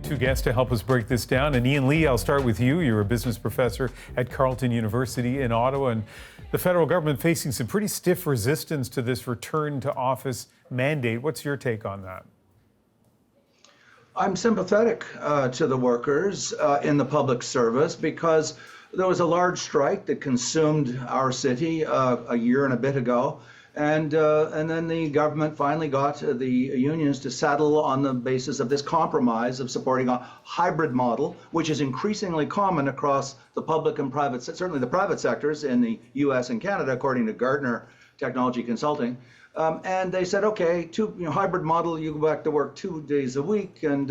Two guests to help us break this down. And Ian Lee, I'll start with you. You're a business professor at Carleton University in Ottawa, and the federal government facing some pretty stiff resistance to this return to office mandate. What's your take on that? I'm sympathetic to the workers in the public service because there was a large strike that consumed our city a year and a bit ago. And then the government finally got the unions to settle on the basis of this compromise of supporting a hybrid model, which is increasingly common across the public and private, certainly the private sectors in the US and Canada, according to Gartner Technology Consulting. And they said, okay, hybrid model, you go back to work 2 days a week and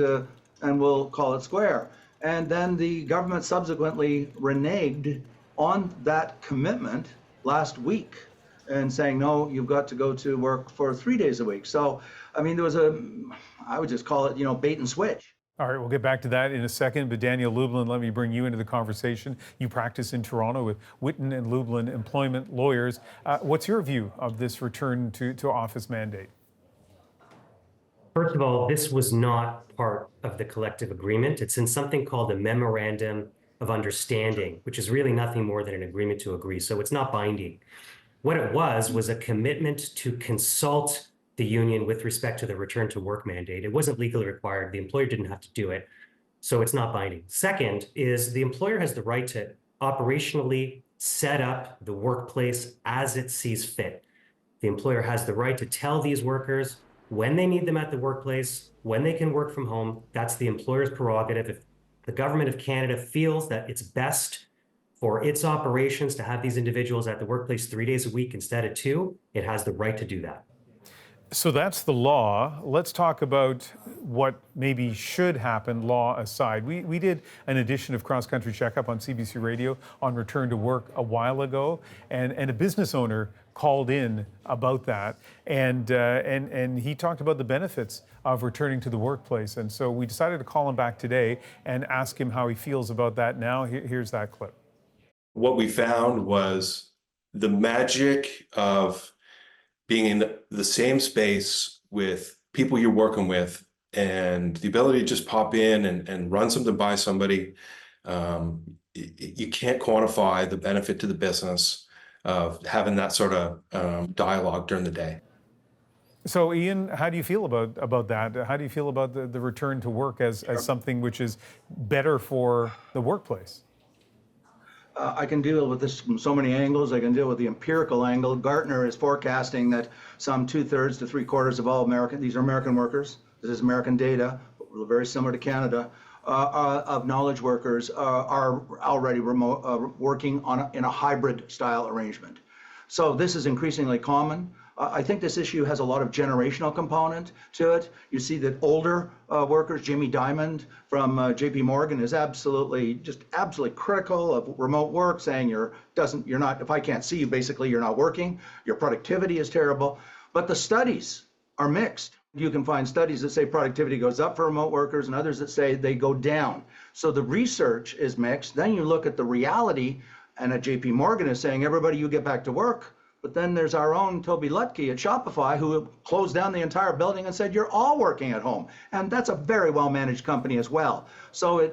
we'll call it square. And then the government subsequently reneged on that commitment last week and saying, no, you've got to go to work for 3 days a week. So, I mean, there was I would just call it, bait and switch. All right, we'll get back to that in a second, but Daniel Lublin, let me bring you into the conversation. You practice in Toronto with Whitten and Lublin employment lawyers. What's your view of this return to office mandate? First of all, this was not part of the collective agreement. It's in something called a memorandum of understanding, which is really nothing more than an agreement to agree. So it's not binding. What it was a commitment to consult the union with respect to the return to work mandate. It wasn't legally required. The employer didn't have to do it. So it's not binding. Second is the employer has the right to operationally set up the workplace as it sees fit. The employer has the right to tell these workers when they need them at the workplace, when they can work from home. That's the employer's prerogative. If the government of Canada feels that it's best for its operations to have these individuals at the workplace 3 days a week instead of 2, it has the right to do that. So that's the law. Let's talk about what maybe should happen, law aside. We did an edition of Cross Country Checkup on CBC Radio on return to work a while ago, and a business owner called in about that, and he talked about the benefits of returning to the workplace. And so we decided to call him back today and ask him how he feels about that now. Here's that clip. What we found was the magic of being in the same space with people you're working with and the ability to just pop in and run something by somebody. You can't quantify the benefit to the business of having that sort of dialogue during the day. So Ian, how do you feel about that? How do you feel about the return to work as something which is better for the workplace? I can deal with this from so many angles. I can deal with the empirical angle. Gartner is forecasting that some 2/3 to 3/4 of all these are American workers, this is American data, very similar to Canada, of knowledge workers are already working in a hybrid style arrangement. So this is increasingly common. I think this issue has a lot of generational component to it. You see that older workers, Jamie Dimon from JP Morgan is absolutely critical of remote work, saying if I can't see you, basically you're not working, your productivity is terrible. But the studies are mixed. You can find studies that say productivity goes up for remote workers and others that say they go down. So the research is mixed. Then you look at the reality, and at JP Morgan is saying, everybody, you get back to work. But then there's our own Toby Lutke at Shopify, who closed down the entire building and said, you're all working at home. And that's a very well-managed company as well. So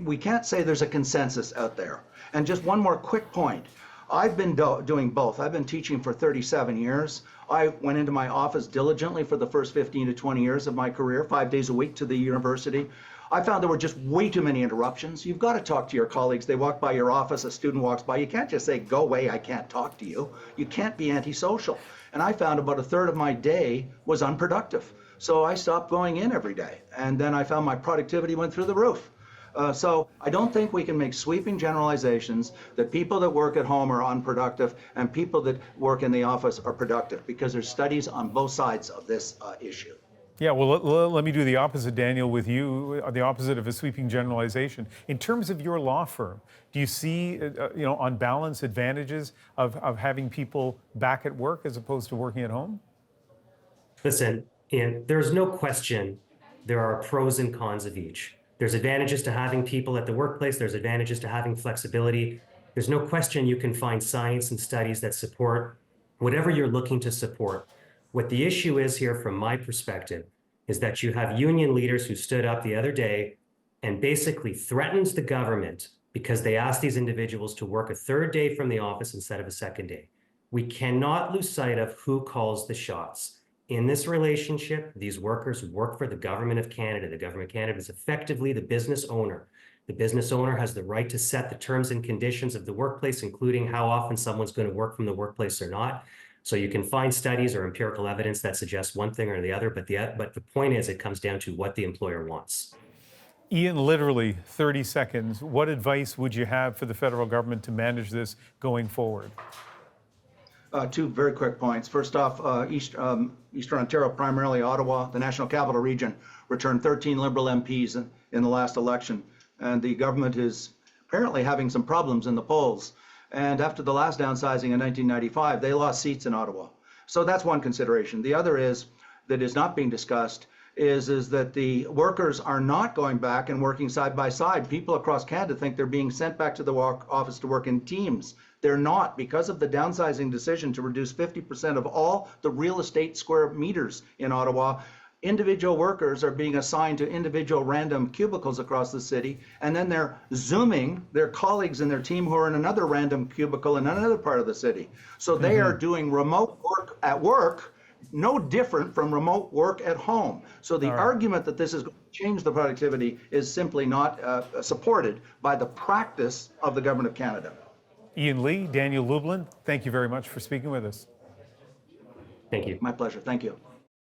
we can't say there's a consensus out there. And just one more quick point. I've been doing both. I've been teaching for 37 years. I went into my office diligently for the first 15 to 20 years of my career, 5 days a week to the university. I found there were just way too many interruptions. You've got to talk to your colleagues. They walk by your office, a student walks by. You can't just say, go away, I can't talk to you. You can't be antisocial. And I found about 1/3 of my day was unproductive. So I stopped going in every day. And then I found my productivity went through the roof. So I don't think we can make sweeping generalizations that people that work at home are unproductive and people that work in the office are productive, because there's studies on both sides of this issue. Yeah, well, let me do the opposite, Daniel, with you, the opposite of a sweeping generalization. In terms of your law firm, do you see, on balance, advantages of having people back at work as opposed to working at home? Listen, Ian, there's no question there are pros and cons of each. There's advantages to having people at the workplace. There's advantages to having flexibility. There's no question you can find science and studies that support whatever you're looking to support. What the issue is here, from my perspective, is that you have union leaders who stood up the other day and basically threatened the government because they asked these individuals to work a third day from the office instead of a second day. We cannot lose sight of who calls the shots. In this relationship, these workers work for the government of Canada. The government of Canada is effectively the business owner. The business owner has the right to set the terms and conditions of the workplace, including how often someone's going to work from the workplace or not. So you can find studies or empirical evidence that suggests one thing or the other, but the point is it comes down to what the employer wants. Ian, literally 30 seconds. What advice would you have for the federal government to manage this going forward? Two very quick points. First off, Eastern Ontario, primarily Ottawa, the National Capital Region, returned 13 Liberal MPs in the last election. And the government is apparently having some problems in the polls. And after the last downsizing in 1995, they lost seats in Ottawa. So that's one consideration. The other is, that is not being discussed, is that the workers are not going back and working side by side. People across Canada think they're being sent back to the office to work in teams. They're not, because of the downsizing decision to reduce 50% of all the real estate square meters in Ottawa. Individual workers are being assigned to individual random cubicles across the city, and then they're Zooming their colleagues in their team who are in another random cubicle in another part of the city. So they are doing remote work at work, no different from remote work at home. So the argument that this is going to change the productivity is simply not supported by the practice of the Government of Canada. Ian Lee, Daniel Lublin, thank you very much for speaking with us. Thank you. My pleasure. Thank you.